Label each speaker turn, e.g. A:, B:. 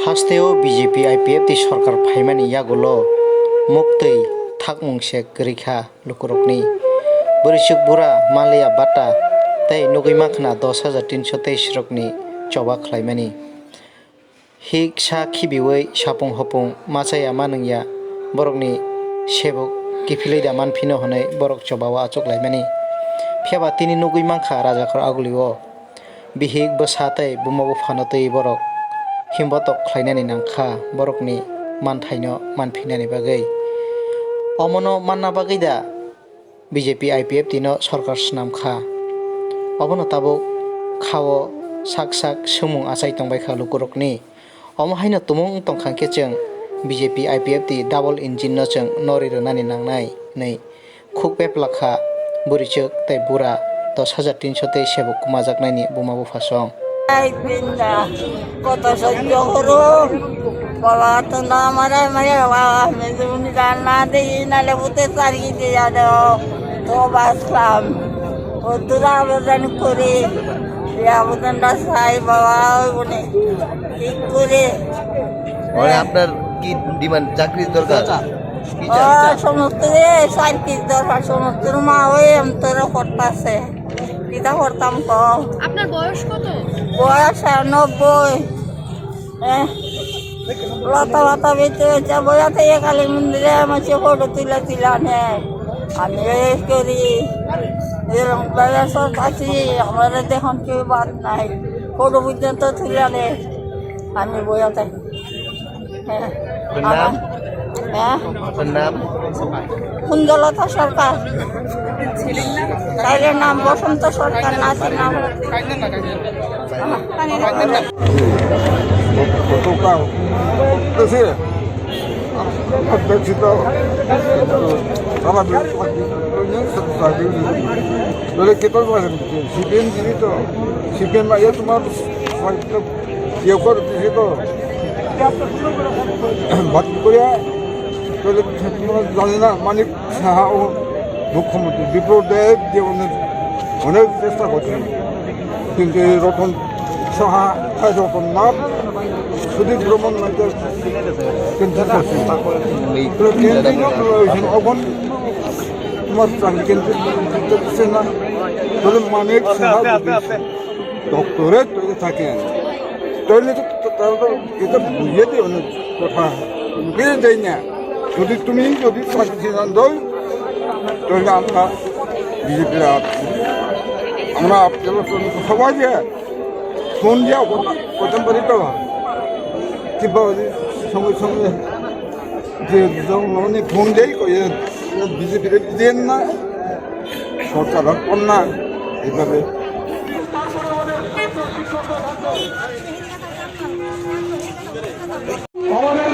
A: हास्तेओ BJP IPF ती सरकार फाइमानी यागुलो मुक्तै थाकमुंगसे गरीखा लुकुरकनी बोरिसुक बुरा मालिया बाटा तै नुगै माखना 10,323 रकनि चबा खलाइमानी हिक सा खिबिवै सापुं हपुं माचाया मानंया बरकनि सेबक किफिलैदा मानफिनो हनै बरक चबावा आचकलाइमानी फेबा तिनि नुगै माखा राजाखर आगुलिओ बिहिक बसातै बुमाबो फानतै बरक हिमबतक खलाइनानै नांखा बरकनि मानथाइनो मानफिनानि बागै अमनो मानना बागैदा बीजेपी आईपीएफ तिनो सरकार स्नामखा अबनो ताबो खाओ साक साक सुमुं आचाइ तंबायखा लुकुरकनि अमहायनो तुमुं तंखांखे जों बीजेपी आईपीएफ ती डाबल इन्जिन नो जों नरि रनानि नांनाय नै खुक पेपलाखा बुरिचोक तै बुरा 10,323 सेबक कुमाजाकनायनि बुमाबो फासं
B: Ay, pinda. Kota sa'yo huro. Bawato na maray bawa. Medyo nilan natin inalabute sarili niya do. To baslam. O tulawadan kuri. Yabutan na say bawa. Ikuri.
C: মানে আপনার কি demand চাকরির দরকার কি
B: সমস্ত সাইকেল দরকার সমস্ত মা ওই অন্তর করতেছে কিতা করতাম কম।
D: আপনার বয়স কত?
B: বয়স 90। লতা লতা বেঁচে বেঁচে বইয়া থেকে কালী মন্দিরে মাসে ফটো তুলা নেয় আমি করি এরকম সব আছি আমাদের দেখুন কেউ বাদ নাই ফটো পর্যন্ত তুলে নেয় আমি বইয়া থাকি। হ্যাঁ
C: নাম নাম
B: কুন্দলতা সরকার তাইলে নাম বসন্ত সরকার নাচের নাম
E: জানি না মানিক সাহা ও মুখ্যমন্ত্রী বিপ্লব দেব যে অনেক চেষ্টা করছেন কিন্তু এই রতন সাহা রতন নাম সুদীপ ভ্রমণ অগণ তোমার কেন্দ্র দিচ্ছে না তাহলে মানিক সাহা ডক্টরেট থাকেন তাহলে তারা তো এটা বুঝিয়ে দিই অনেক কথা বুঝিয়ে দেয় না যদি তুমি যদি সিদ্ধান্ত দাও তাহলে আমরা বিজেপির আমরা সবাইকে ফোন দিয়া প্রথম পারি তো কিংবা সঙ্গে সঙ্গে যে ফোন দেই বিজেপির দেন না সরকার কর না এইভাবে আমাদের